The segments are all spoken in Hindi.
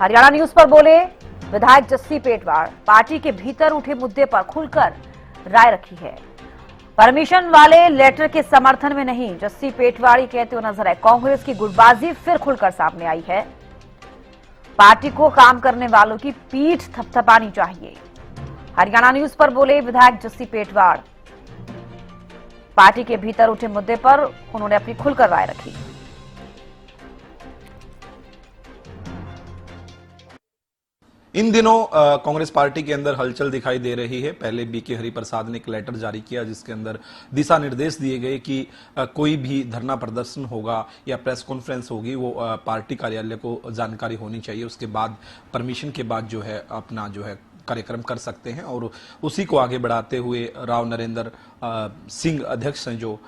हरियाणा न्यूज पर बोले विधायक जस्सी पेटवाड़, पार्टी के भीतर उठे मुद्दे पर खुलकर राय रखी है। परमिशन वाले लेटर के समर्थन में नहीं, जस्सी पेटवाड़ी कहते हुए नजर आए। कांग्रेस की गुटबाजी फिर खुलकर सामने आई है। पार्टी को काम करने वालों की पीठ थपथपानी चाहिए। हरियाणा न्यूज पर बोले विधायक जस्सी पेटवाड़, पार्टी के भीतर उठे मुद्दे पर उन्होंने अपनी खुलकर राय रखी। इन दिनों कांग्रेस पार्टी के अंदर हलचल दिखाई दे रही है। पहले बीके हरिप्रसाद ने एक लेटर जारी किया जिसके अंदर दिशा निर्देश दिए गए कि कोई भी धरना प्रदर्शन होगा या प्रेस कॉन्फ्रेंस होगी वो पार्टी कार्यालय को जानकारी होनी चाहिए। उसके बाद परमिशन के बाद जो है अपना जो है कार्यक्रम कर सकते हैं। और उसी को आगे बढ़ाते हुए राव नरेंद्र सिंह अध्यक्ष हैं जो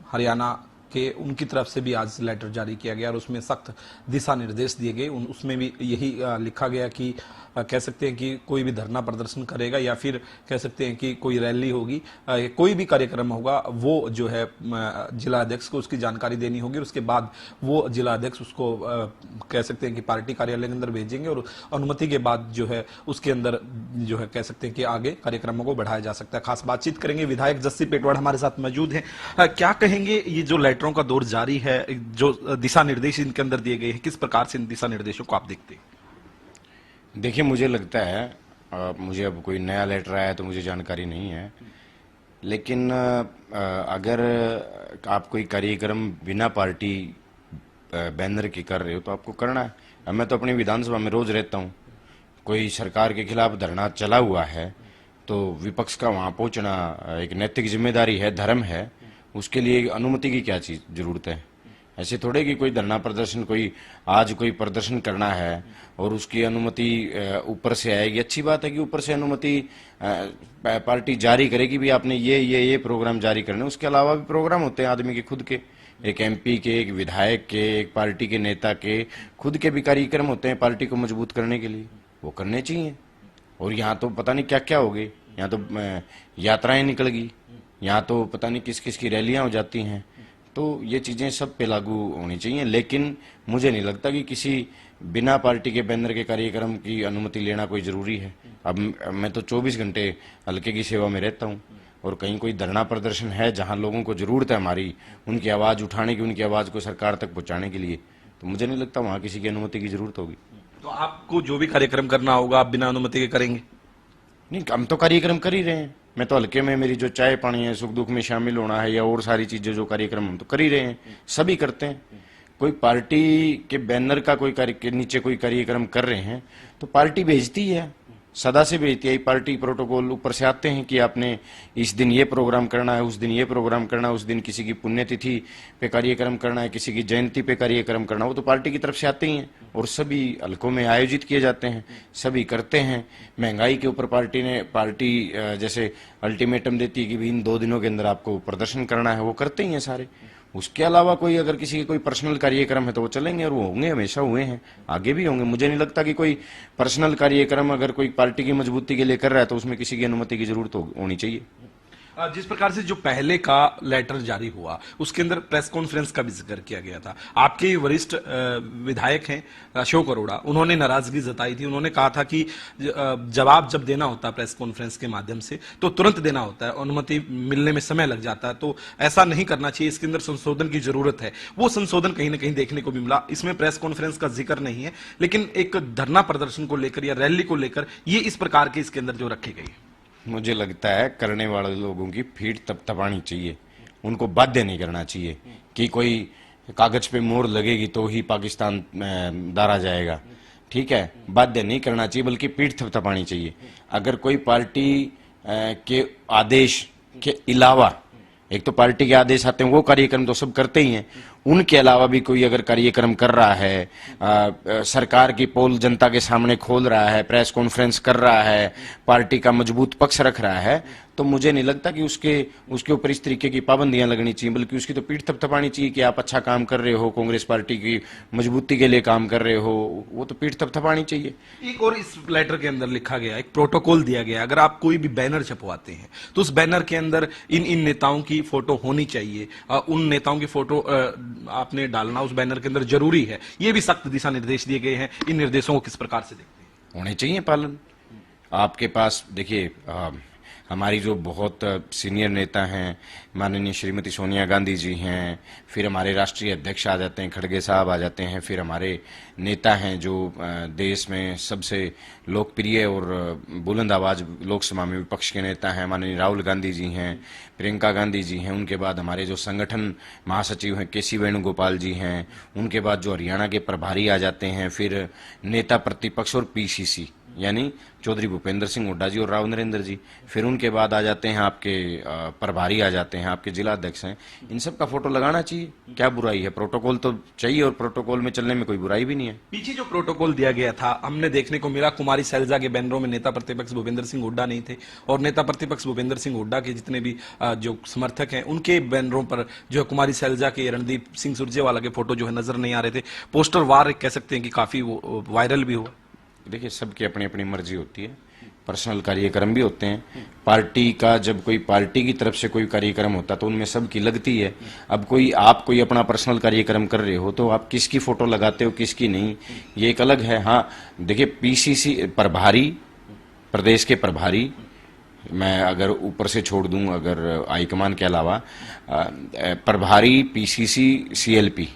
हरियाणा के, उनकी तरफ से भी आज लेटर जारी किया गया और उसमें सख्त दिशा निर्देश दिए गए। उसमें भी यही लिखा गया कि कह सकते हैं कि कोई भी धरना प्रदर्शन करेगा या फिर कह सकते हैं कि कोई रैली होगी, कोई भी कार्यक्रम होगा, वो जो है जिला अध्यक्ष को उसकी जानकारी देनी होगी। और उसके बाद वो जिला अध्यक्ष उसको कह सकते हैं कि पार्टी कार्यालय के अंदर भेजेंगे और अनुमति के बाद जो है उसके अंदर जो है कह सकते हैं कि आगे कार्यक्रमों को बढ़ाया जा सकता है। खास बातचीत करेंगे, विधायक जस्सी पेटवाड़ हमारे साथ मौजूद हैं। क्या कहेंगे, ये जो लेटरों का दौर जारी है, जो दिशा निर्देश इनके अंदर दिए गए हैं, किस प्रकार से इन दिशा निर्देशों को आप देखते हैं? देखिए, मुझे लगता है मुझे अब कोई नया लेटर आया तो मुझे जानकारी नहीं है, लेकिन अगर आप कोई कार्यक्रम बिना पार्टी बैनर के कर रहे हो तो आपको करना है। अब मैं तो अपनी विधानसभा में रोज रहता हूँ, कोई सरकार के खिलाफ धरना चला हुआ है तो विपक्ष का वहाँ पहुँचना एक नैतिक जिम्मेदारी है, धर्म है। उसके लिए अनुमति की क्या चीज जरूरत है? ऐसे थोड़े कि कोई धरना प्रदर्शन, कोई आज कोई प्रदर्शन करना है और उसकी अनुमति ऊपर से आएगी। अच्छी बात है कि ऊपर से अनुमति पार्टी जारी करेगी भी आपने ये प्रोग्राम जारी करने। उसके अलावा भी प्रोग्राम होते हैं आदमी के खुद के, एक एमपी के, एक विधायक के, एक पार्टी के नेता के खुद के भी कार्यक्रम होते हैं पार्टी को मजबूत करने के लिए, वो करने चाहिए। और यहाँ तो पता नहीं क्या क्या हो गए, यहाँ तो यात्राएं निकल गई, यहाँ तो पता नहीं किस किस की रैलियां हो जाती हैं। तो ये चीजें सब पे लागू होनी चाहिए, लेकिन मुझे नहीं लगता कि किसी बिना पार्टी के बैनर के कार्यक्रम की अनुमति लेना कोई जरूरी है। अब मैं तो 24 घंटे हल्के की सेवा में रहता हूँ और कहीं कोई धरना प्रदर्शन है जहाँ लोगों को जरूरत है हमारी, उनकी आवाज उठाने की, उनकी आवाज को सरकार तक पहुँचाने के लिए, तो मुझे नहीं लगता वहाँ किसी की अनुमति की जरूरत होगी। तो आपको जो भी कार्यक्रम करना होगा आप बिना अनुमति के करेंगे? नहीं, हम तो कार्यक्रम कर ही रहे हैं। मैं तो हल्के में, मेरी जो चाय पानी है, सुख दुख में शामिल होना है या और सारी चीजें जो कार्यक्रम हम तो कर ही रहे हैं, सभी करते हैं। कोई पार्टी के बैनर का कोई के नीचे कोई कार्यक्रम कर रहे हैं तो पार्टी भेजती है, सदा से भेजती है। पार्टी प्रोटोकॉल ऊपर से आते हैं कि आपने इस दिन ये प्रोग्राम करना है, उस दिन ये प्रोग्राम करना है, उस दिन किसी की पुण्यतिथि पे कार्यक्रम करना है, किसी की जयंती पे कार्यक्रम करना, वो तो पार्टी की तरफ से आते ही हैं और सभी हल्कों में आयोजित किए जाते हैं, सभी करते हैं। महंगाई के ऊपर पार्टी जैसे अल्टीमेटम देती है कि भी इन 2 दिनों के अंदर आपको प्रदर्शन करना है, वो करते ही हैं सारे। उसके अलावा कोई अगर किसी के कोई पर्सनल कार्यक्रम है तो वो चलेंगे और वो होंगे, हमेशा हुए हैं, आगे भी होंगे। मुझे नहीं लगता कि कोई पर्सनल कार्यक्रम अगर कोई पार्टी की मजबूती के लिए कर रहा है तो उसमें किसी की अनुमति की जरूरत होनी चाहिए। जिस प्रकार से जो पहले का लेटर जारी हुआ उसके अंदर प्रेस कॉन्फ्रेंस का भी जिक्र किया गया था। आपके वरिष्ठ विधायक हैं अशोक अरोड़ा, उन्होंने नाराजगी जताई थी। उन्होंने कहा था कि जवाब जब देना होता है प्रेस कॉन्फ्रेंस के माध्यम से तो तुरंत देना होता है, अनुमति मिलने में समय लग जाता है, तो ऐसा नहीं करना चाहिए, इसके अंदर संशोधन की जरूरत है। वो संशोधन कहीं ना कहीं देखने को भी मिला। इसमें प्रेस कॉन्फ्रेंस का जिक्र नहीं है, लेकिन एक धरना प्रदर्शन को लेकर या रैली को लेकर ये इस प्रकार के इसके अंदर जो रखे गए। मुझे लगता है करने वाले लोगों की पीठ थपथपानी चाहिए, उनको बाध्य नहीं करना चाहिए कि कोई कागज पे मोहर लगेगी तो ही पाकिस्तान दारा जाएगा। ठीक है, बाध्य नहीं करना चाहिए बल्कि पीठ थपथपानी चाहिए। अगर कोई पार्टी के आदेश के अलावा, एक तो पार्टी के आदेश आते हैं वो कार्यक्रम तो सब करते ही हैं, उनके अलावा भी कोई अगर कार्यक्रम कर रहा है, सरकार की पोल जनता के सामने खोल रहा है, प्रेस कॉन्फ्रेंस कर रहा है, पार्टी का मजबूत पक्ष रख रहा है, तो मुझे नहीं लगता कि उसके ऊपर इस तरीके की पाबंदियां लगनी चाहिए, बल्कि उसकी तो पीठ थपथपानी चाहिए कि आप अच्छा काम कर रहे हो, कांग्रेस पार्टी की मजबूती के लिए काम कर रहे हो, वो तो पीठ थपथपानी चाहिए। एक और इस लेटर के अंदर लिखा गया, एक प्रोटोकॉल दिया गया, अगर आप कोई भी बैनर छपवाते हैं तो उस बैनर के अंदर इन नेताओं की फोटो होनी चाहिए, उन नेताओं की फोटो आपने डालना उस बैनर के अंदर जरूरी है, ये भी सख्त दिशा निर्देश दिए गए हैं। इन निर्देशों को किस प्रकार से देखते हैं? होने चाहिए पालन। आपके पास देखिए, हमारी जो बहुत सीनियर नेता हैं, माननीय श्रीमती सोनिया गांधी जी हैं, फिर हमारे राष्ट्रीय अध्यक्ष आ जाते हैं, खड़गे साहब आ जाते हैं, फिर हमारे नेता हैं जो देश में सबसे लोकप्रिय और बुलंद आवाज लोकसभा में विपक्ष के नेता हैं, माननीय राहुल गांधी जी हैं, प्रियंका गांधी जी हैं, उनके बाद हमारे जो संगठन महासचिव हैं केसी वेणुगोपाल जी हैं, उनके बाद जो हरियाणा के प्रभारी आ जाते हैं, फिर नेता प्रतिपक्ष और पीसीसी यानी चौधरी भूपेंद्र सिंह हुड्डा जी और राव नरेंद्र जी, फिर उनके बाद आ जाते हैं आपके प्रभारी आ जाते हैं, आपके जिला अध्यक्ष हैं। इन सब का फोटो लगाना चाहिए, क्या बुराई है? प्रोटोकॉल तो चाहिए और प्रोटोकॉल में चलने में कोई बुराई भी नहीं है। पीछे जो प्रोटोकॉल दिया गया था, हमने देखने को मिला कुमारी शैलजा के बैनरों में नेता प्रतिपक्ष भूपेंद्र सिंह हुड्डा नहीं थे, और नेता प्रतिपक्ष भूपेंद्र सिंह हुड्डा के जितने भी जो समर्थक हैं उनके बैनरों पर जो है कुमारी शैलजा के, रणदीप सिंह सुरजेवाला के फोटो जो है नजर नहीं आ रहे थे। पोस्टर वार कह सकते हैं कि काफी वायरल भी हुआ। देखिए, सबकी अपनी अपनी मर्जी होती है, पर्सनल कार्यक्रम भी होते हैं। पार्टी का जब कोई पार्टी की तरफ से कोई कार्यक्रम होता है तो उनमें सबकी लगती है। अब आप कोई अपना पर्सनल कार्यक्रम कर रहे हो तो आप किसकी फोटो लगाते हो किसकी नहीं, ये एक अलग है। हाँ देखिए, पीसीसी प्रभारी, प्रदेश के प्रभारी, मैं अगर ऊपर से छोड़ दूं, अगर हाईकमान के अलावा प्रभारी, पीसीसी, सीएलपी,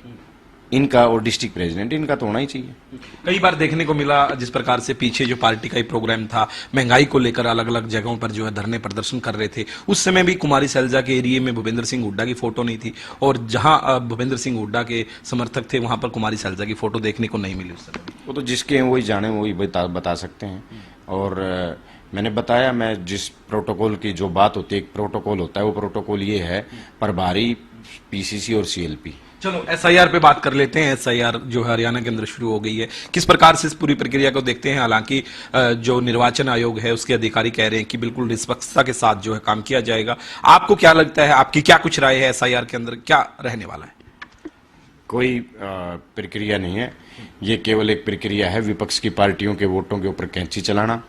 इनका और डिस्ट्रिक्ट प्रेसिडेंट, इनका तो होना ही चाहिए। कई बार देखने को मिला जिस प्रकार से पीछे जो पार्टी का ही प्रोग्राम था, महंगाई को लेकर अलग अलग जगहों पर जो है धरने प्रदर्शन कर रहे थे, उस समय भी कुमारी शैलजा के एरिया में भूपेंद्र सिंह हुड्डा की फोटो नहीं थी, और जहां भूपेंद्र सिंह हुड्डा के समर्थक थे वहां पर कुमारी शैलजा की फोटो देखने को नहीं मिली उस समय। वो तो जिसके हैं वही जाने, वही बता सकते हैं। और मैंने बताया, मैं जिस प्रोटोकॉल की जो बात होती है, एक प्रोटोकॉल होता है, वो प्रोटोकॉल ये है प्रभारी, पीसीसी और सीएलपी। चलो एसआईआर पे बात कर लेते हैं। एसआईआर जो है हरियाणा के अंदर शुरू हो गई है, किस प्रकार से इस पूरी प्रक्रिया को देखते हैं? हालांकि जो निर्वाचन आयोग है उसके अधिकारी कह रहे हैं कि बिल्कुल निष्पक्षता के साथ जो है काम किया जाएगा। आपको क्या लगता है, आपकी क्या कुछ राय है, एसआईआर के अंदर क्या रहने वाला है? कोई प्रक्रिया नहीं है, ये केवल एक प्रक्रिया है विपक्ष की पार्टियों के वोटों के ऊपर कैंची चलाना,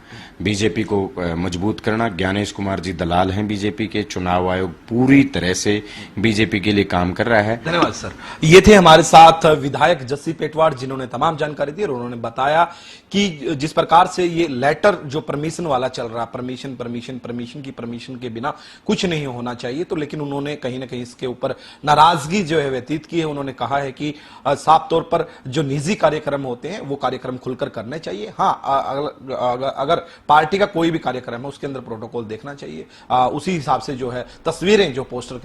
बीजेपी को मजबूत करना। ज्ञानेश कुमार जी दलाल हैं बीजेपी के, चुनाव आयोग पूरी तरह से बीजेपी के लिए काम कर रहा है। धन्यवाद सर। ये थे हमारे साथ विधायक जस्सी पेटवाड़, जिन्होंने तमाम जानकारी दी और उन्होंने बताया कि जिस प्रकार से ये लेटर जो परमिशन वाला चल रहा, परमिशन के बिना कुछ नहीं होना चाहिए, तो लेकिन उन्होंने कहीं ना कहीं इसके ऊपर नाराजगी जो है व्यतीत की है। उन्होंने कहा है कि साफ तौर पर जो निजी कार्यक्रम होते हैं वो कार्यक्रम खुलकर करने चाहिए। हाँ, अगर पार्टी का कोई भी कार्यक्रम है उसके अंदर प्रोटोकॉल देखना चाहिए, उसी हिसाब से जो है तस्वीरें जो पोस्टर